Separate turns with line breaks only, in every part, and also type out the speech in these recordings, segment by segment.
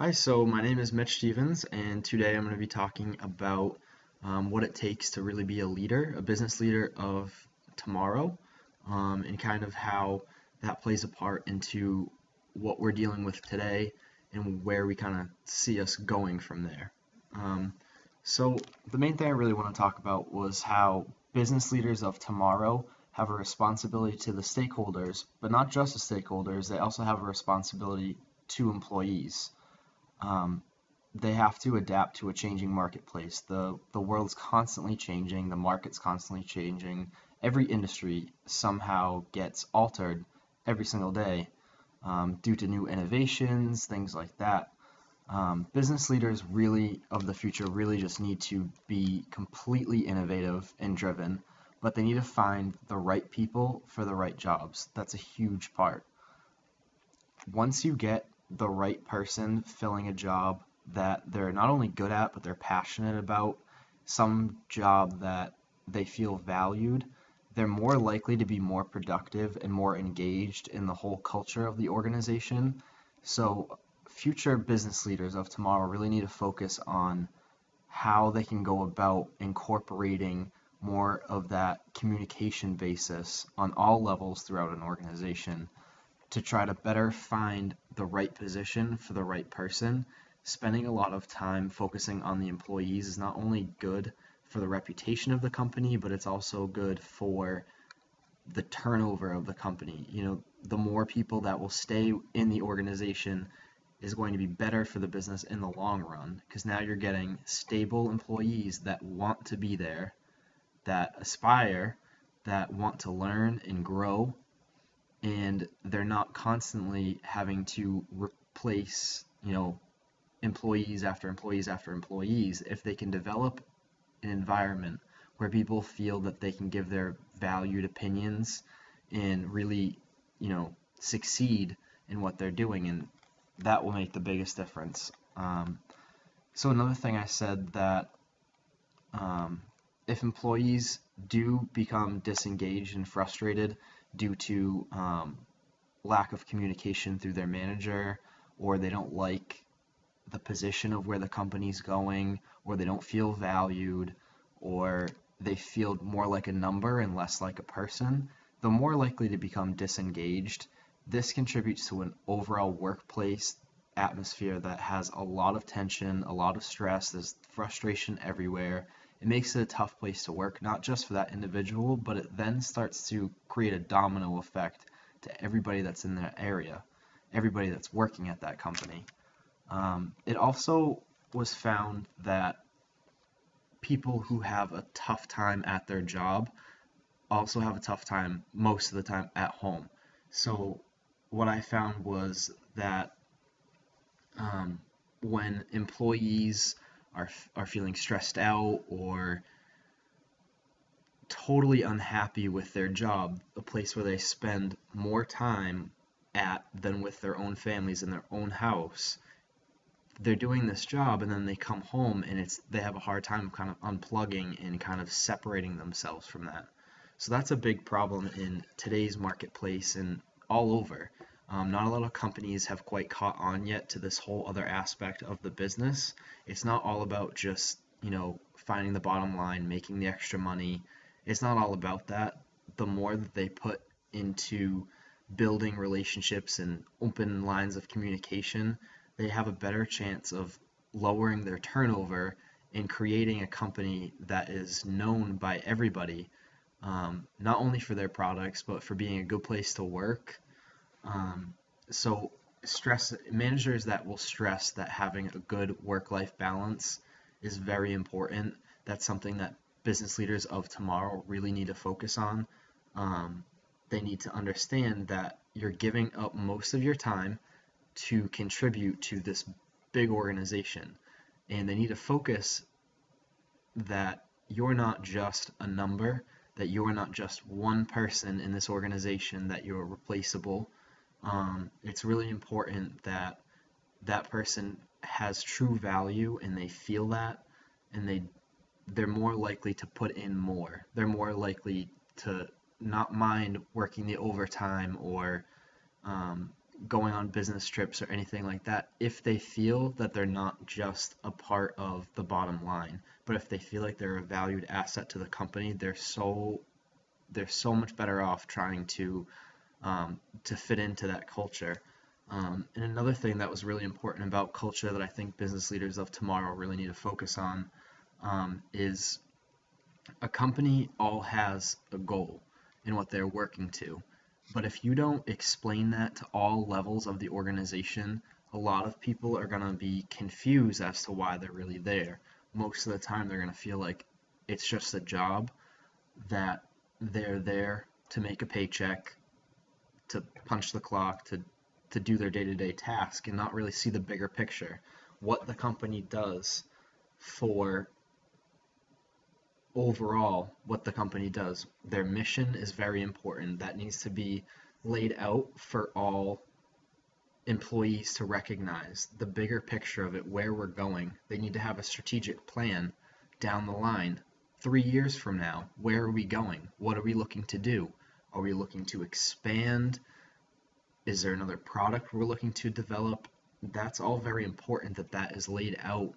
Hi, so my name is Mitch Stevens, and today I'm going to be talking about what it takes to really be a leader, a business leader of tomorrow, and kind of how that plays a part into what we're dealing with today and where we kind of see us going from there. Um, so, the main thing I really want to talk about was how business leaders of tomorrow have a responsibility to the stakeholders, but not just the stakeholders, they also have a responsibility to employees. Um, they have to adapt to a changing marketplace. The world's constantly changing, the market's constantly changing. Every industry somehow gets altered every single day due to new innovations, things like that. Business leaders really of the future really just need to be completely innovative and driven, but they need to find the right people for the right jobs. That's a huge part. Once you get the right person filling a job that they're not only good at, but they're passionate about, some job that they feel valued, they're more likely to be more productive and more engaged in the whole culture of the organization. So, future business leaders of tomorrow really need to focus on how they can go about incorporating more of that communication basis on all levels throughout an organization to try to better find the right position for the right person. Spending a lot of time focusing on the employees is not only good for the reputation of the company, but it's also good for the turnover of the company. The more people that will stay in the organization is going to be better for the business in the long run because now you're getting stable employees that want to be there, that aspire, that want to learn and grow, and they're not constantly having to replace, employees after employees after employees. If they can develop an environment where people feel that they can give their valued opinions and really, succeed in what they're doing, and that will make the biggest difference. So another thing I said that um, if employees do become disengaged and frustrated due to lack of communication through their manager, or they don't like the position of where the company's going, or they don't feel valued, or they feel more like a number and less like a person, they're more likely to become disengaged. This contributes to an overall workplace atmosphere that has a lot of tension, a lot of stress, there's frustration everywhere. It makes it a tough place to work, not just for that individual, but it then starts to create a domino effect to everybody that's in that area, everybody that's working at that company. It also was found that people who have a tough time at their job also have a tough time most of the time at home. So, what I found was that um, when employees are feeling stressed out or totally unhappy with their job, a place where they spend more time at than with their own families in their own house, they're doing this job and then they come home and they have a hard time kind of unplugging and kind of separating themselves from that. So that's a big problem in today's marketplace and all over. Not a lot of companies have quite caught on yet to this whole other aspect of the business. It's not all about just, finding the bottom line, making the extra money. It's not all about that. The more that they put into building relationships and open lines of communication, they have a better chance of lowering their turnover and creating a company that is known by everybody, not only for their products, but for being a good place to work. Um, so, stress managers that will stress that having a good work-life balance is very important. That's something that business leaders of tomorrow really need to focus on. Um, they need to understand that you're giving up most of your time to contribute to this big organization. And they need to focus that you're not just a number, that you're not just one person in this organization, that you're replaceable. It's really important that that person has true value and they feel that, and they're more likely to put in more. They're more likely to not mind working the overtime or going on business trips or anything like that if they feel that they're not just a part of the bottom line, but if they feel like they're a valued asset to the company. They're so much better off trying to fit into that culture. And another thing that was really important about culture that I think business leaders of tomorrow really need to focus on is a company all has a goal in what they're working to. But if you don't explain that to all levels of the organization, a lot of people are going to be confused as to why they're really there. Most of the time, they're going to feel like it's just a job, that they're there to make a paycheck, to punch the clock, to do their day-to-day task, and not really see the bigger picture. What the company does for overall, what the company does. Their mission is very important. That needs to be laid out for all employees to recognize the bigger picture of it, where we're going. They need to have a strategic plan down the line. 3 years from now, where are we going? What are we looking to do? Are we looking to expand? Is there another product we're looking to develop? That's all very important that that is laid out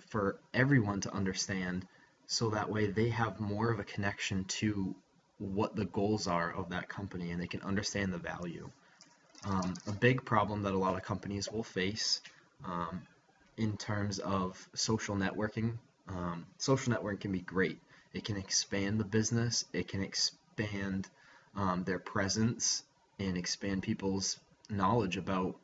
for everyone to understand, so that way they have more of a connection to what the goals are of that company and they can understand the value. A big problem that a lot of companies will face um, in terms of social networking can be great. It can expand the business, it can expand their presence and expand people's knowledge about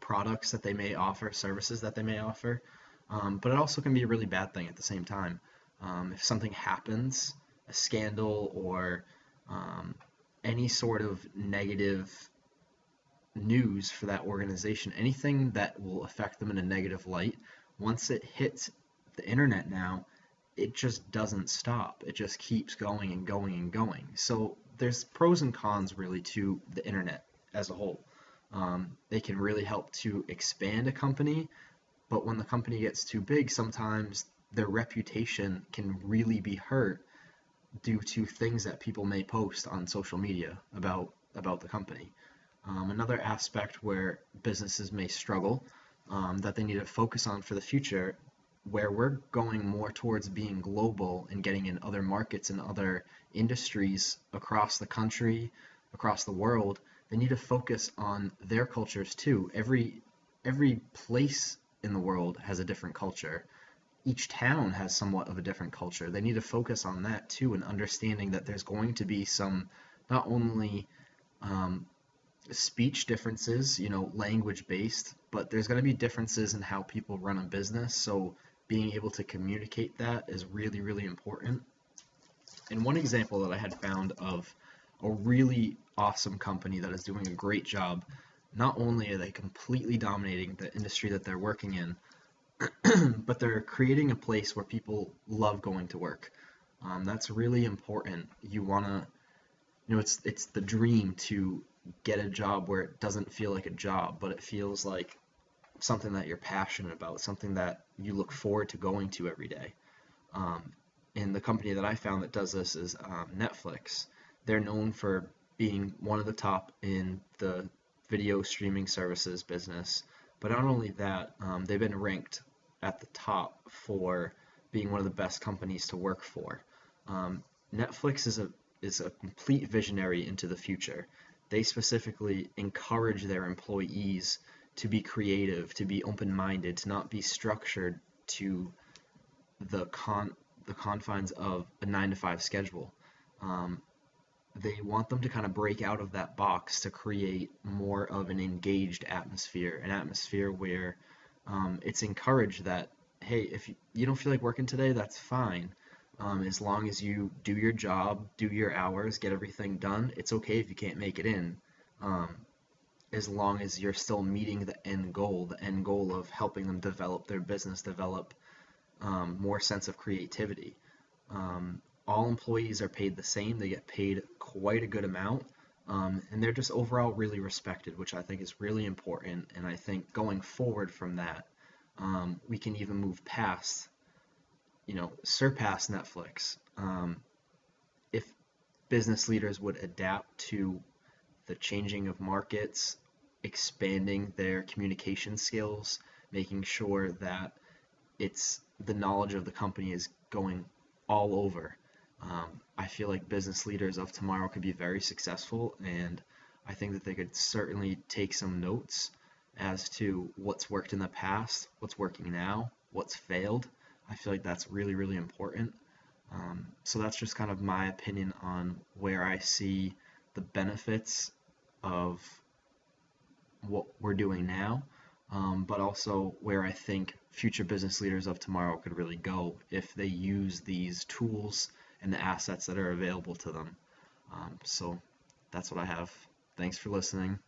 products that they may offer, services that they may offer. But it also can be a really bad thing at the same time. If something happens, a scandal or um, any sort of negative news for that organization, anything that will affect them in a negative light, once it hits the internet now, it just doesn't stop. It just keeps going and going and going. So there's pros and cons really to the internet as a whole. They can really help to expand a company, but when the company gets too big, sometimes their reputation can really be hurt due to things that people may post on social media about the company. Another aspect where businesses may struggle, that they need to focus on for the future, where we're going more towards being global and getting in other markets and other industries across the country, across the world, they need to focus on their cultures too. Every place in the world has a different culture. Each town has somewhat of a different culture. They need to focus on that too, and understanding that there's going to be some, not only um, speech differences, language based, but there's going to be differences in how people run a business. So being able to communicate that is really, really important. And one example that I had found of a really awesome company that is doing a great job, not only are they completely dominating the industry that they're working in, but they're creating a place where people love going to work. That's really important. You want to, it's the dream to get a job where it doesn't feel like a job, but it feels like something that you're passionate about, something that you look forward to going to every day. Um, and the company that I found that does this is Netflix. They're known for being one of the top in the video streaming services business, but not only that, they've been ranked at the top for being one of the best companies to work for. Um, Netflix is a complete visionary into the future. They specifically encourage their employees to be creative, to be open-minded, to not be structured to the confines of a 9 to 5 schedule. Um, they want them to kind of break out of that box to create more of an engaged atmosphere, an atmosphere where it's encouraged that, hey, if you don't feel like working today, that's fine. As long as you do your job, do your hours, get everything done, it's okay if you can't make it in. Um, as long as you're still meeting the end goal of helping them develop their business, develop more sense of creativity. All employees are paid the same. They get paid quite a good amount, and they're just overall really respected, which I think is really important. And I think going forward from that, we can even move past, surpass Netflix. If business leaders would adapt to the changing of markets, expanding their communication skills, making sure that it's the knowledge of the company is going all over. I feel like business leaders of tomorrow could be very successful, and I think that they could certainly take some notes as to what's worked in the past, what's working now, what's failed. I feel like that's really, really important. So that's just kind of my opinion on where I see the benefits of what we're doing now, but also where I think future business leaders of tomorrow could really go if they use these tools and the assets that are available to them. So that's what I have. Thanks for listening.